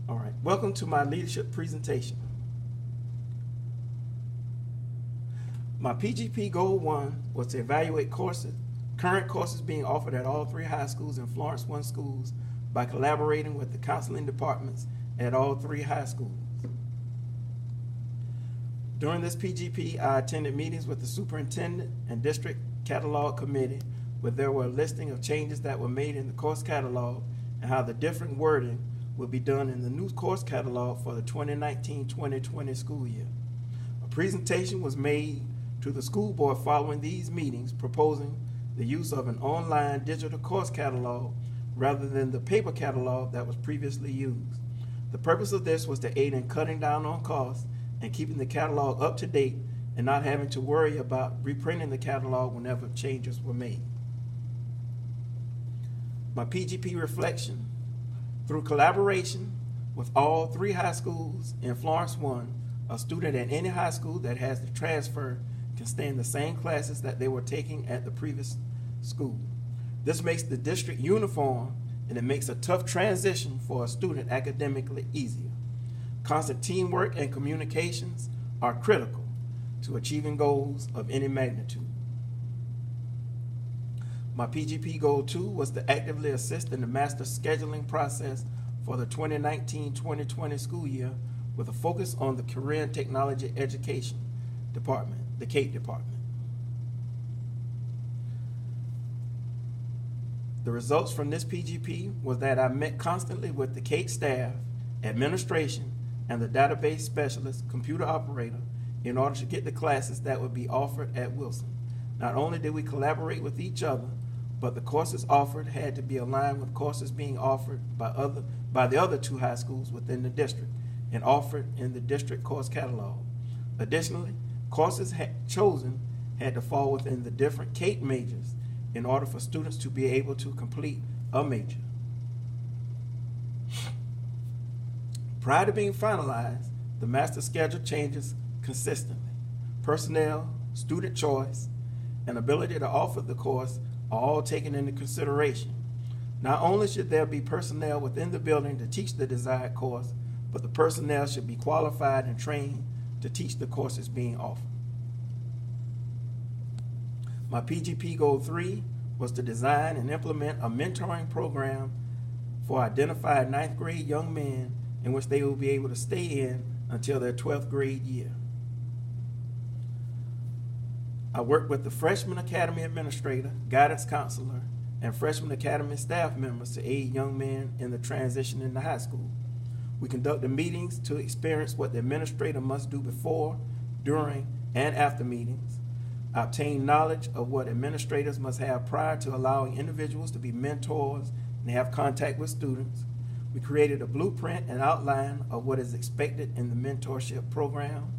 All right, welcome to my leadership presentation. My PGP Goal 1 was to evaluate current courses being offered at all three high schools and Florence One schools by collaborating with the counseling departments at all three high schools. During this PGP, I attended meetings with the superintendent and district catalog committee where there were a listing of changes that were made in the course catalog and how the different wording will be done in the new course catalog for the 2019-2020 school year. A presentation was made to the school board following these meetings proposing the use of an online digital course catalog rather than the paper catalog that was previously used. The purpose of this was to aid in cutting down on costs and keeping the catalog up to date and not having to worry about reprinting the catalog whenever changes were made. My PGP reflection: through collaboration with all three high schools in Florence One, a student at any high school that has the transfer can stay in the same classes that they were taking at the previous school. This makes the district uniform and it makes a tough transition for a student academically easier. Constant teamwork and communications are critical to achieving goals of any magnitude. My PGP Goal 2 was to actively assist in the master scheduling process for the 2019-2020 school year with a focus on the Career and Technology Education Department, the CATE department. The results from this PGP was that I met constantly with the CATE staff, administration, and the database specialist, computer operator, in order to get the classes that would be offered at Wilson. Not only did we collaborate with each other, but the courses offered had to be aligned with courses being offered by the other two high schools within the district and offered in the district course catalog. Additionally, courses chosen had to fall within the different CATE majors in order for students to be able to complete a major. Prior to being finalized, the master schedule changes consistently. Personnel, student choice, and ability to offer the course are all taken into consideration. Not only should there be personnel within the building to teach the desired course, but the personnel should be qualified and trained to teach the courses being offered. My PGP Goal 3 was to design and implement a mentoring program for identified 9th grade young men in which they will be able to stay in until their 12th grade year. I worked with the Freshman Academy Administrator, guidance counselor, and Freshman Academy staff members to aid young men in the transition into high school. We conducted meetings to experience what the administrator must do before, during, and after meetings. I obtained knowledge of what administrators must have prior to allowing individuals to be mentors and have contact with students. We created a blueprint and outline of what is expected in the mentorship program.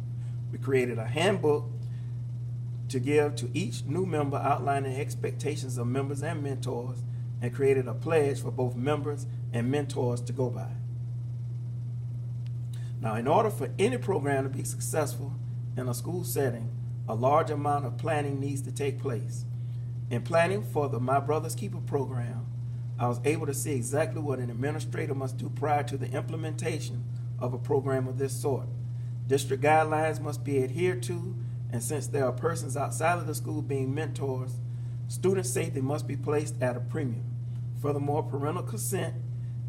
We created a handbook to give to each new member outlining expectations of members and mentors, and created a pledge for both members and mentors to go by. Now, in order for any program to be successful in a school setting, a large amount of planning needs to take place. In planning for the My Brother's Keeper program, I was able to see exactly what an administrator must do prior to the implementation of a program of this sort. District guidelines must be adhered to, and since there are persons outside of the school being mentors, student safety must be placed at a premium. Furthermore, parental consent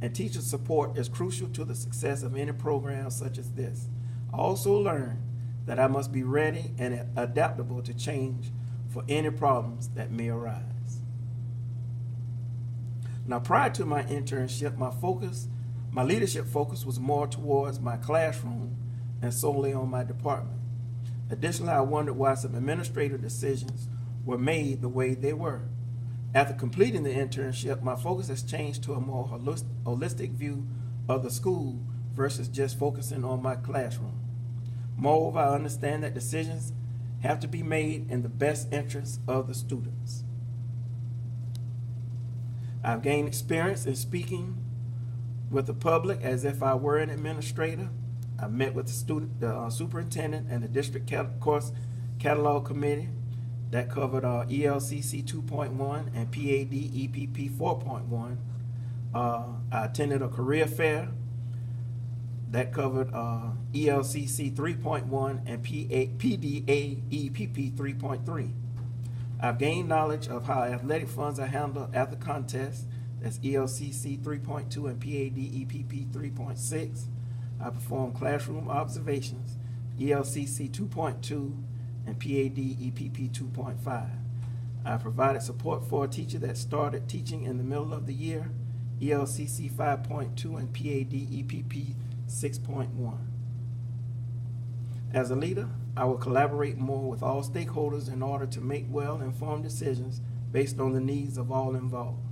and teacher support is crucial to the success of any program such as this. I also learned that I must be ready and adaptable to change for any problems that may arise. Now, prior to my internship, my leadership focus was more towards my classroom and solely on my department. Additionally, I wondered why some administrative decisions were made the way they were. After completing the internship, my focus has changed to a more holistic view of the school versus just focusing on my classroom. Moreover, I understand that decisions have to be made in the best interest of the students. I've gained experience in speaking with the public as if I were an administrator. I met with the superintendent and the district course catalog committee that covered ELCC 2.1 and PAD EPP 4.1. I attended a career fair That covered ELCC 3.1 and PDA EPP 3.3. I've gained knowledge of how athletic funds are handled at the contest. That's ELCC 3.2 and PAD EPP 3.6. I performed classroom observations, ELCC 2.2 and PAD EPP 2.5. I provided support for a teacher that started teaching in the middle of the year, ELCC 5.2 and PAD EPP 6.1. As a leader, I will collaborate more with all stakeholders in order to make well-informed decisions based on the needs of all involved.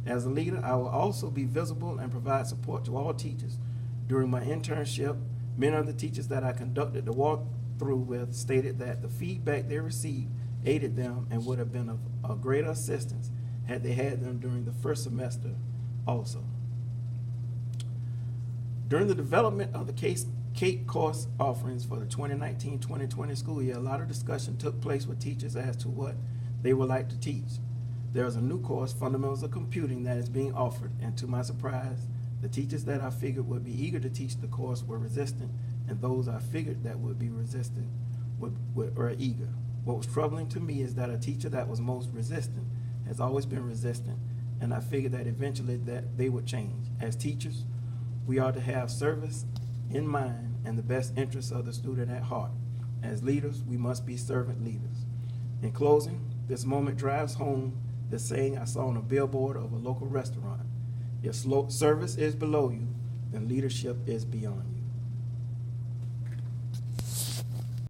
As a leader, I will also be visible and provide support to all teachers. During my internship, many of the teachers that I conducted the walkthrough with stated that the feedback they received aided them and would have been of a greater assistance had they had them during the first semester also. During the development of the CAPE course offerings for the 2019-2020 school year, a lot of discussion took place with teachers as to what they would like to teach. There is a new course, Fundamentals of Computing, that is being offered, and to my surprise, the teachers that I figured would be eager to teach the course were resistant, and those I figured that would be resistant were eager. What was troubling to me is that a teacher that was most resistant has always been resistant, and I figured that eventually that they would change. As teachers, we are to have service in mind and the best interests of the student at heart. As leaders, we must be servant leaders. In closing, this moment drives home the saying I saw on a billboard of a local restaurant: if service is below you, then leadership is beyond you.